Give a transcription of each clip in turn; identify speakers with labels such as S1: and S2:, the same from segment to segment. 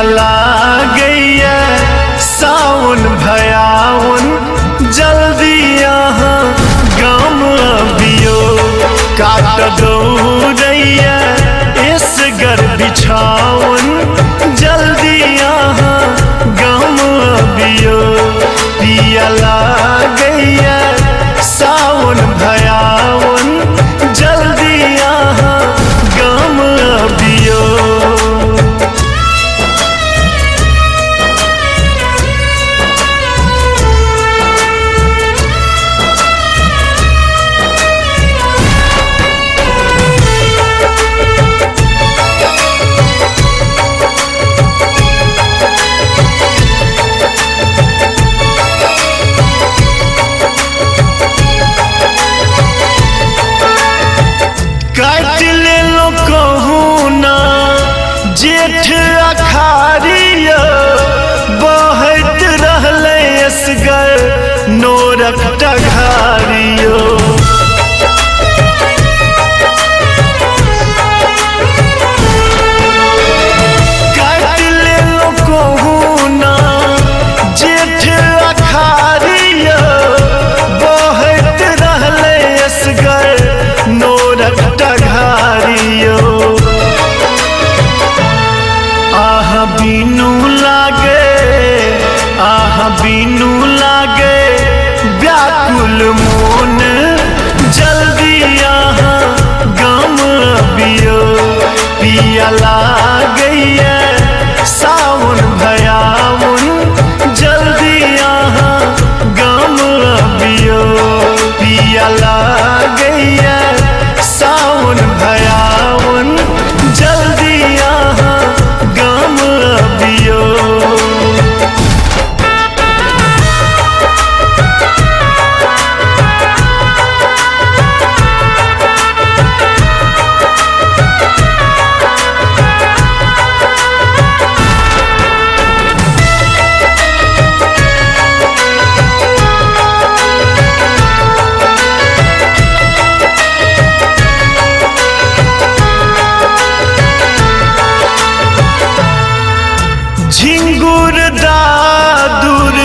S1: पिया लागैया सावन भयावन, जल्दी यहाँ गाम अबियो। काट दौड़ैया इसगर बिछावन, जल्दी यहाँ गाम अबियो। पिया लागैया सावन भयावन, जल्दी यहाँ गाम अबियो। काट ले लो कहूँ ना जेठ अखारिया, बहत रहले असगर नोरक टघारियो। काट ले लो कहूँ ना जेठ अखारिया, बहत रहले असगर नोरक टघारियो। आह बीनू लागे व्याकुल मोन, जल्दी यहाँ गाम अबियो। पिया लागैया सावन भयावन, जल्दी यहाँ गाम अबियो। पिया लागैया सावन भयावन, जल्दी यहाँ गाम अबियो। झिंगुर दादुर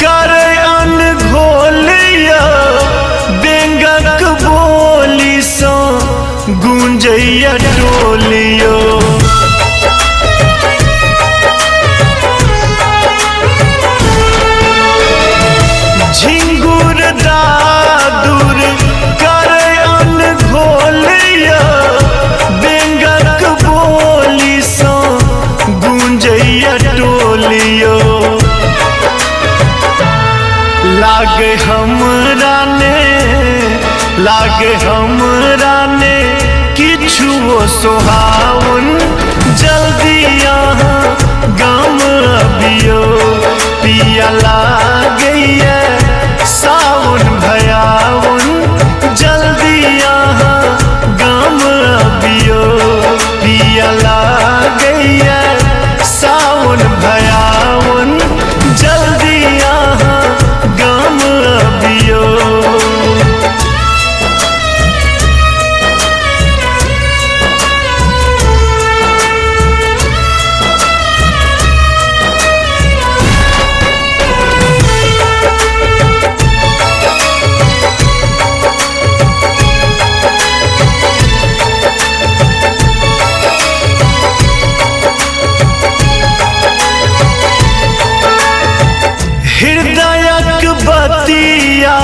S1: करे अनघोलिया, बेंगक बोली सो गूंजैया टोलियो। झिंगुर दादुर करे अनघोलिया, बेंगक बोली सो गूंजैया टोलियो। लागे हमरा ने किछुओ सोहावन, जल्दी यहाँ गाम अबियो। पिया लागैया सावन भयावन, जल्दी यहाँ गाम अबियो। पिया लागैया सावन भयावन, जल्दी यहाँ गाम अबियो। हृदयक बतिया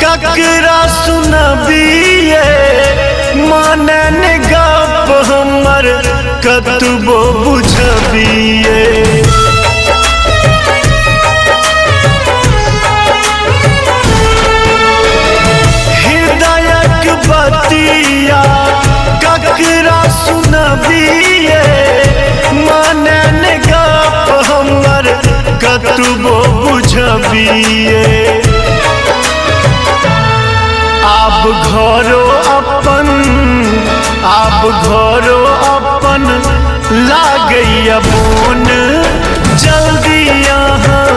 S1: ककरा सुनबिए, मानन गप हमर कतबो बुझबिए। हृदयक बतिया ककरा सुनबिए, मानन गप हमर कतबो बुझबिए। आब घरो अपन लागैया बोन, जल्दी यहाँ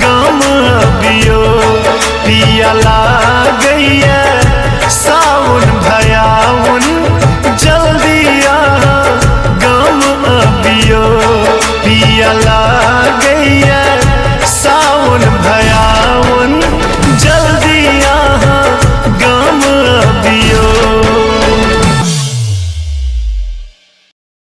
S1: गाम अबियो। पिया